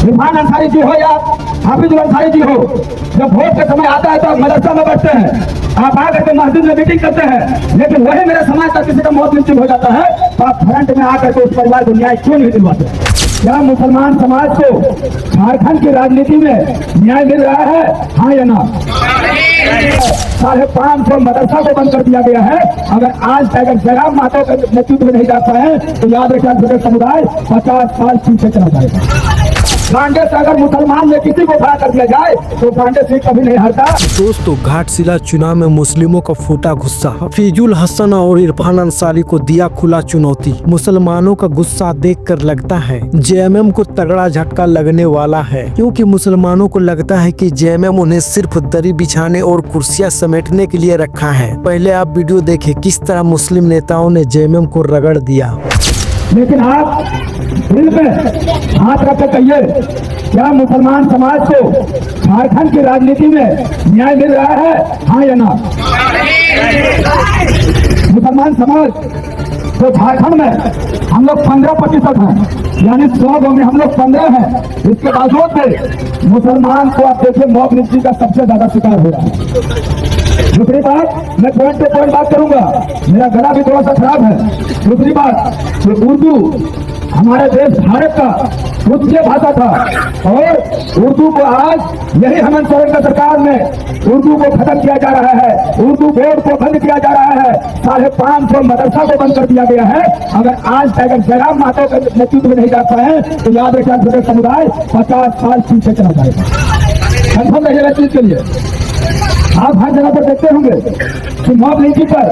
इरफान अंसारी जी हो या हाफिजुल अंसारी जी हो, जब वोट का समय आता है तो आप मदरसा में बैठते हैं, आप आकर के मस्जिद में मीटिंग करते हैं, लेकिन वही मेरे समाज का किसी का मौत निश्चित हो जाता है तो आप फ्रंट में आकर के उस परिवार को न्याय क्यों नहीं दिलवाते? क्या मुसलमान समाज को झारखंड की राजनीति में न्याय मिल रहा है, हाँ या ना? 550 मदरसा को बंद कर दिया गया है। अगर आज तक अगर जयराम महतो के नेतृत्व में नहीं जा पाए तो याद रखिए समुदाय 50 साल पीछे चला जाएगा। पांडे से अगर मुसलमान में किसी को खड़ा कर दिया जाए तो पांडे से कभी नहीं हटता। दोस्तों, घाटशिला चुनाव में मुस्लिमों का फूटा गुस्सा, हफीजुल हसन और इरफान अंसारी को दिया खुला चुनौती। मुसलमानों का गुस्सा देखकर लगता है जेएमएम को तगड़ा झटका लगने वाला है, क्योंकि मुसलमानों को लगता है कि जेएमएम उन्हें सिर्फ दरी बिछाने और कुर्सियां समेटने के लिए रखा है। पहले आप वीडियो देखें किस तरह मुस्लिम नेताओं ने जेएमएम को रगड़ दिया। लेकिन आप दिल पे हाथ रख के कहिए, क्या मुसलमान समाज को झारखंड की राजनीति में न्याय मिल रहा है, हाँ या ना? मुसलमान समाज तो झारखंड में हम लोग 15% हैं, यानी 100 में हम लोग 15 हैं। इसके बावजूद भी मुसलमान को आप देखिए मौत निश्चित का सबसे ज्यादा शिकार हो रहा है। दूसरी बात, मैं पॉइंट पे पॉइंट बात करूंगा, मेरा गला भी थोड़ा सा खराब है। दूसरी बात, जो उर्दू हमारे देश भारत का मुख्य भाषा था और उर्दू को आज यही हेमंत सोरेन का सरकार में उर्दू को खत्म किया जा रहा है, उर्दू बोर्ड को बंद किया जा रहा है, 550 मदरसा को बंद कर दिया गया है। अगर आज तक अगर जयराम महतो के नेतृत्व में नहीं जा पाए तो याद रखिए समुदाय 50 साल पीछे चला जाएगा। कंफर्म रहेगा चीज के लिए। आप हर जगह पर देखते होंगे कि मौत नीति पर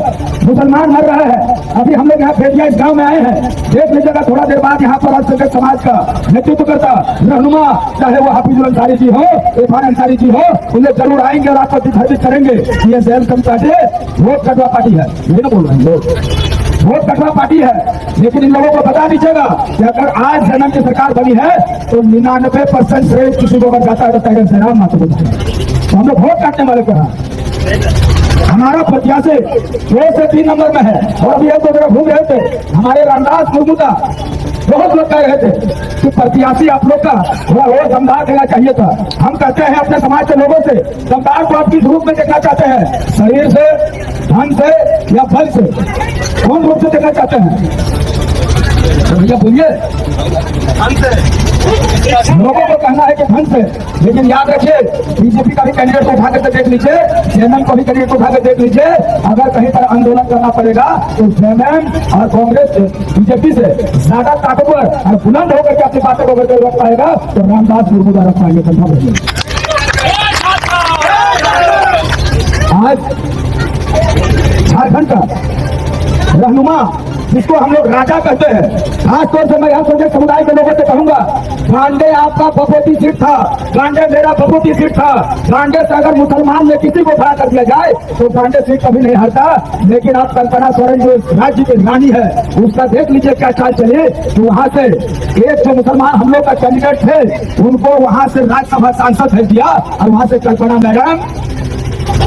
मुसलमान मर रहा है। अभी हम लोग यहाँ फेटिया इस गांव में आए हैं, देख लीजिएगा थोड़ा देर बाद यहाँ पर अल्पसंख्यक समाज का नेतृत्व करता रहनुमा, चाहे वो हाफिजुल अंसारी जी हो, इरफान अंसारी जी हो, उन्हें जरूर आएंगे और आपको दिग्भ्रमित करेंगे। ये जेएमएम पार्टी वोट कटवा पार्टी है, ये ना बोल रहे हैं लोग, वोट कटवा पार्टी है। लेकिन इन लोगों को बता दीजिएगा कि अगर आज जेएमएम की सरकार बनी है तो 99% श्रेय किसी को अगर जाता है तो टाइगर जयराम महतो को जाता है। तो हम लोग वोट काटने वाले को हमारा प्रत्याशी 2 से 3 नंबर में है। और अभी एक दो जगह घूम रहे थे, हमारे रामदास मुर्मू का बहुत लोग कह रहे थे कि प्रत्याशी आप लोग का थोड़ा और दमदार देना चाहिए था। हम कहते हैं अपने समाज के लोगों से, दमदार को आप किस रूप में देखना चाहते हैं, शरीर से, धन से या बल से, कौन रूप से देखना चाहते हैं? भैया बोलिए। लोगों को कहना है कि धन से, लेकिन याद रखिए बीजेपी का भी कैंडिडेट को उठा कर देख लीजिए, जेएमएम को भी कैंडिडेट को उठा कर देख लीजिए। अगर कहीं पर आंदोलन करना पड़ेगा तो जेएमएम और कांग्रेस बीजेपी से ज्यादा ताकतवर और बुलंद होकर के अपनी बातों को अगर रख पाएगा तो रामदास मुर्मू द्वारा रख पाएंगे। आज झारखंड का रहनुमा जिसको हम लोग राजा कहते हैं, खासतौर से मैं अल्पसंख्यक समुदाय के लोगों से कहूंगा, पांडे आपका बपोती सीट था, पांडे मेरा बपोती सीट था। पांडे से अगर मुसलमान में किसी को खड़ा कर दिया जाए तो पांडे सीट कभी नहीं हटता। लेकिन आप कल्पना सोरेन जो राज्य की रानी है उसका देख लीजिए क्या चाल चले। तो वहां से एक जो मुसलमान हम लोग का कैंडिडेट थे उनको वहां से राज्यसभा सांसद भेज दिया और वहां से कल्पना मैडम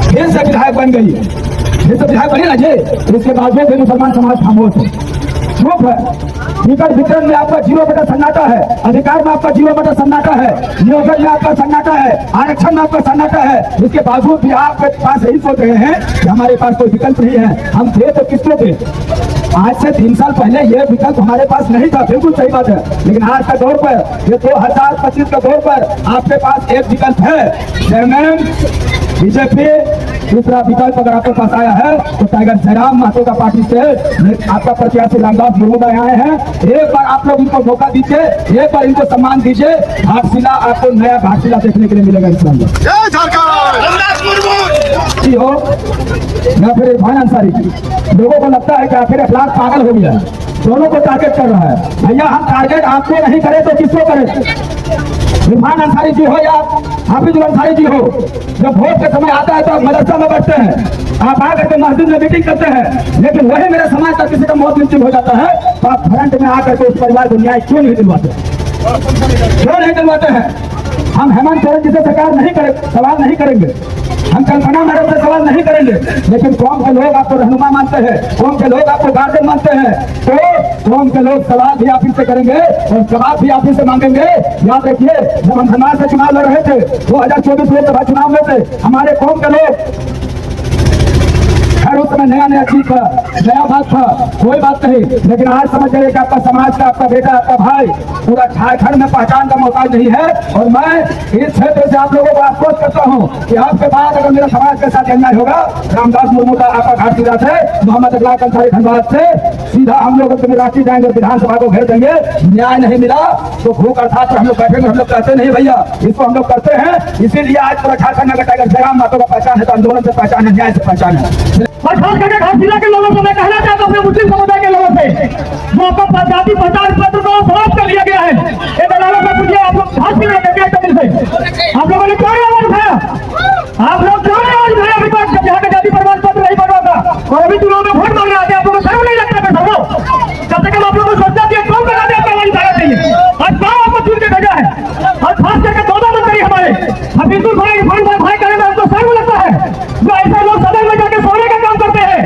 फिर से विधायक बन गई। ये तो विधायक बने ना जी, इसके बावजूद भी मुसलमान समाज खामोश है, चुप है। टिकट वितरण में आपका 0% सन्नाटा है, अधिकार में आपका 0% सन्नाटा है, नियोजन में आपका सन्नाटा है, आरक्षण में आपका सन्नाटा है। इसके बावजूद भी आपके पास यही सोच रहे हैं कि हमारे पास कोई विकल्प नहीं है, हम थे तो किसको थे। आज से 3 साल पहले ये विकल्प हमारे पास नहीं था, बिल्कुल सही बात है। लेकिन आज का दौर पर, ये 2025 का दौर पर आपके पास एक विकल्प है, जेएमएम, बीजेपी। दूसरा विकल्प अगर आपके पास आया है तो टाइगर जयराम महतो का पार्टी से आपका प्रत्याशी रामदास मुर्मू आए हैं। एक बार आप लोग इनको मौका दीजिए, एक बार इनको सम्मान दीजिए। घाटशिला आपको नया घाटशिला देखने के लिए मिलेगा इंशाअल्लाह। हो या फिर इरफान अंसारी, लोगों को लगता है कि आखिर अखलाक पागल हो गया, दोनों को टारगेट कर रहा है। भैया हम टारगेट आपको नहीं करें तो किसको करें? इरफान अंसारी जी हो या हाफिजुल अंसारी जी हो, जब वोट का समय आता है तो आप मदरसा में बैठते हैं, आप आकर के मस्जिद में मीटिंग करते हैं, लेकिन वही मेरे समाज का किसी का मौत निश्चित हो जाता है तो आप फ्रंट में आकर के उस परिवार को न्याय क्यों नहीं दिलवाते? क्यों नहीं दिलवाते हैं? हम हेमंत सोरेन जी से सरकार नहीं करें, सवाल नहीं करेंगे, हम कल्पना मैडम से सवाल नहीं करेंगे, लेकिन कौम के लोग आपको रहनुमा मानते हैं, कौम के लोग आपको गार्जियन मानते हैं, तो कौम के लोग सवाल भी आप ही से करेंगे और जवाब भी आप ही से मांगेंगे। याद रखिए, जब हम धनबाद से चुनाव लड़ रहे थे 2024 लोकसभा चुनाव में से हमारे कौम के लोग, खैर उस समय नया नया चीज था, नया बात था, कोई बात नहीं, लेकिन आज समझ गए कि आपका समाज का, आपका बेटा, आपका भाई पूरा झारखंड में पहचान का मोहताज नहीं है। और मैं इस क्षेत्र से आप लोगों को आश्वस्त करता हूं कि आपके बाद अगर मेरा समाज के साथ अन्याय होगा, रामदास मुर्मू का आपका घाट सीधा से मोहम्मद अखलाक अंसारी धनबाद से सीधा हम लोग रांची जाएंगे, विधानसभा को घेर देंगे। न्याय नहीं मिला तो भूख हड़ताल पर हम लोग बैठेंगे। हम लोग कहते नहीं भैया, इसको हम लोग करते हैं। इसीलिए आज पूरा झारखंड में टाइगर जयराम माता का पहचान है, तो आंदोलन से पहचान है, न्याय से पहचान है। और खास करके घाट जिला के लोगों को मैं कहना चाहता हूँ, अपने मुस्लिम समुदाय के लोगों से, जो आपका जाति पहचान पत्र को समाप्त कर लिया गया है, ये अदालत में पूछिए आप लोग घाट जिला के तमिल से आप लोगों ने क्यों आवाज उठाया? आप लोग क्यों आवाज उठाया? अभी तक जब यहाँ का जाति प्रमाण पत्र नहीं बनवा था और अभी चुनाव में वोट मांगने आते, आप लोगों को शर्म नहीं लगता? कम से कम आप लोगों को सोचना चाहिए कौन बना दे, आपका आवाज उठाना चाहिए। आज कौन आपको चुन के भेजा है? और खास करके 14 मंत्री हमारे हफीजुल भाई, इरफान भाई कहने में हमको शर्म लगता है, जो ऐसे लोग सदन में जाके सोने का काम करते हैं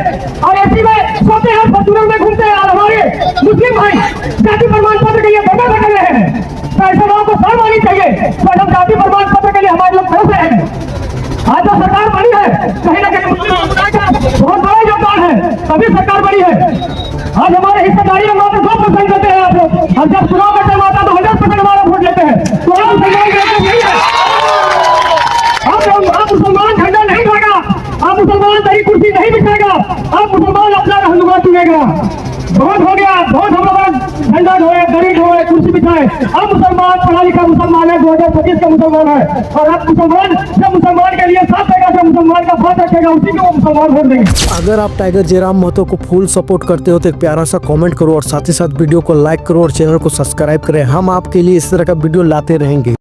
और ऐसी में सोते हैं, फॉर्चूनर में घूमते हैं, और हमारे मुस्लिम भाई जाति प्रमाण पत्र के लिए धरना कर रहे हैं। तो ऐसे लोगों को शर्म आनी चाहिए। तो हम जाति प्रमाण पत्र के लिए हमारे लोग खड़े हैं। आज जो सरकार बनी है, कहीं ना कहीं मुस्लिम समुदाय का बहुत बड़ा योगदान है, तभी सरकार बनी है। आज हमारे हिस्सेदारी में मात्र 2% देते हैं आप लोग, और जब चुनाव का टाइम आता है तो 100% हमारा वोट लेते हैं। तो आप मुसलमान नहीं है, आप मुसलमान झंडा नहीं उठाएगा, आप मुसलमान दही कुर्सी नहीं बिछाएगा, आप मुसलमान अपना रहनुमा चुनेगा। बहुत हो गया, बहुत हम लोग झंडा ढोए, दही ढोए, कुर्सी बिछाए। अब मुसलमान पढ़ा लिखा मुसलमान है, 2025 का मुसलमान है। और अब मुसलमान जब मुसलमान के लिए साथ देगा, जब मुसलमान का साथ रखेगा, उसी को वो मुसलमान वोट देंगे। अगर आप टाइगर जयराम महतो को फुल सपोर्ट करते हो तो एक प्यारा सा कमेंट करो और साथ ही साथ वीडियो को लाइक करो और चैनल को सब्सक्राइब करें। हम आपके लिए इस तरह का वीडियो लाते रहेंगे।